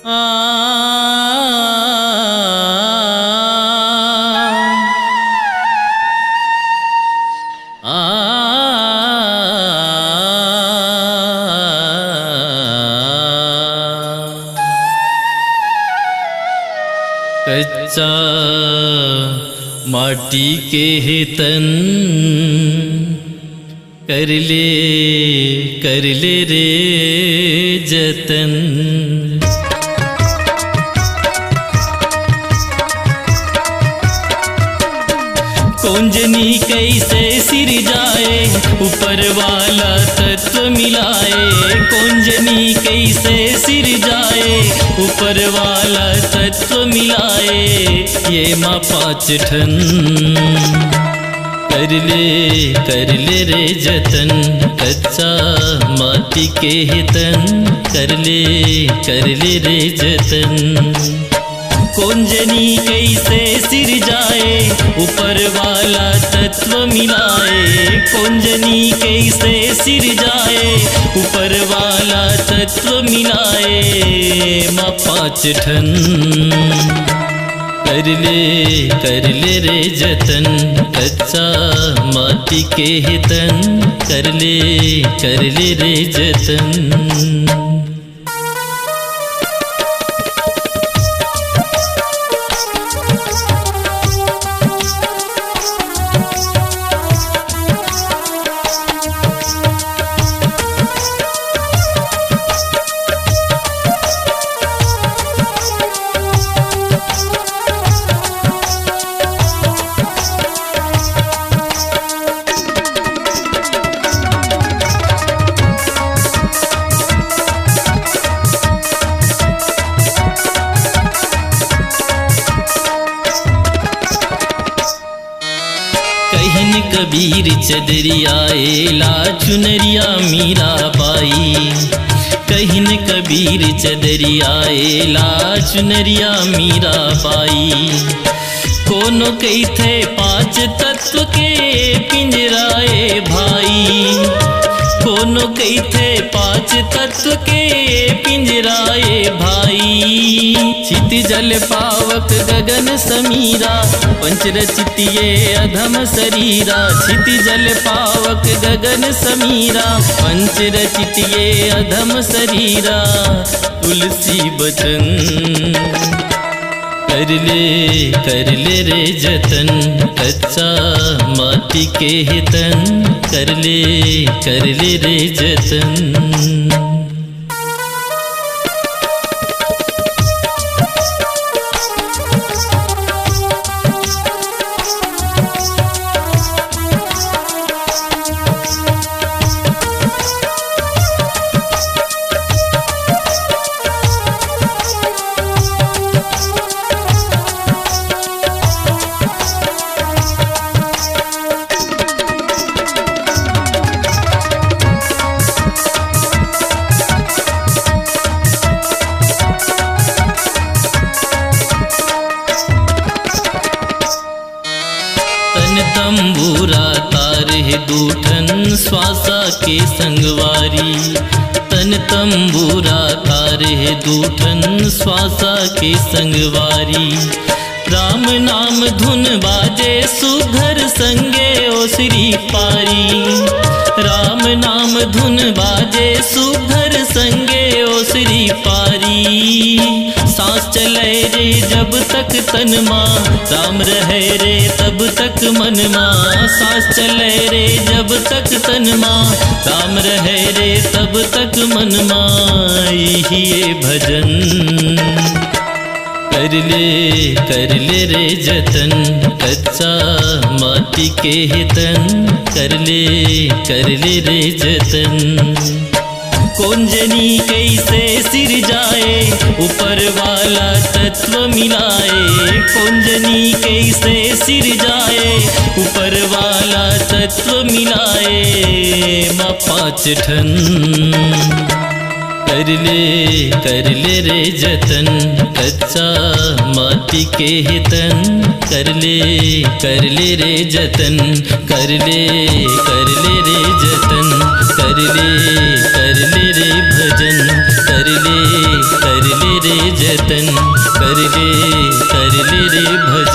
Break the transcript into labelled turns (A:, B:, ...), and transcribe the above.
A: कच्चा माटी के है तन, कर ले रे जतन। कौंजनी कैसे सिर जाए, ऊपर वाला तत्व मिलाए। कौंजनी कैसे सिर जाए, ऊपर वाला तत्व मिलाए। ये माँ पाँच ठन, कर ले रे जतन। कच्चा माटी के है तन, कर ले रे जतन। कौंजनी कैसे सिर जाए, ऊपर वाला तत्व मिलाए। कौंजनी कैसे सिर जाए, ऊपर वाला तत्व मिलाए। माँ पाँच ठन, कर ले रे जतन। कच्चा माटी के है तन, कर ले रे जतन। कहन कबीर चदरियाए ला चुनरिया मीरा बाई। कहन कबीर चदरियाए ला चुनरिया मीरा बाई। कोनो कही थे पांच तत्व के पिंजराए भाई। कोनो कही थे पांच तत्व के पिंजराए भाई। चित जल पावक गगन समीरा, पंचरचितिये अधम शरीरा। चित जल पावक गगन समीरा, पंचरचितिये अधम शरीरा। तुलसी बचन, कर ले रे जतन। कच्चा माटी के है तन, कर ले रे जतन। तंबूरा तार है दूठन श्वासा के संगवारी। तन तंबूरा तार है दूठन श्वासा के संगवारी। राम नाम धुन बाजे सुघर संगे ओ श्री पारी। राम नाम धुन बाजे सुघर संगे ओ श्री पारी। सांस चले रे जब तक तन माँ, राम रहे रे तब तक मन माँ। सांस चले रे जब तक तन माँ, राम रहे रे तब तक मन माँ। ये भजन, कर ले रे जतन। कच्चा माटी के है तन, कर ले रे जतन। कौंजनी कैसे सिर जाए, ऊपर वाला तत्व मिलाए। कौंजनी कैसे सिर जाए, ऊपर वाला तत्व मिलाए। माँ पाँच ठन, कर ले रे जतन। कच्चा माटी के है तन, कर ले रे जतन। कर ले रे जतन। कर ले रे भजन। कर ले रे जतन कर ले रे भजन।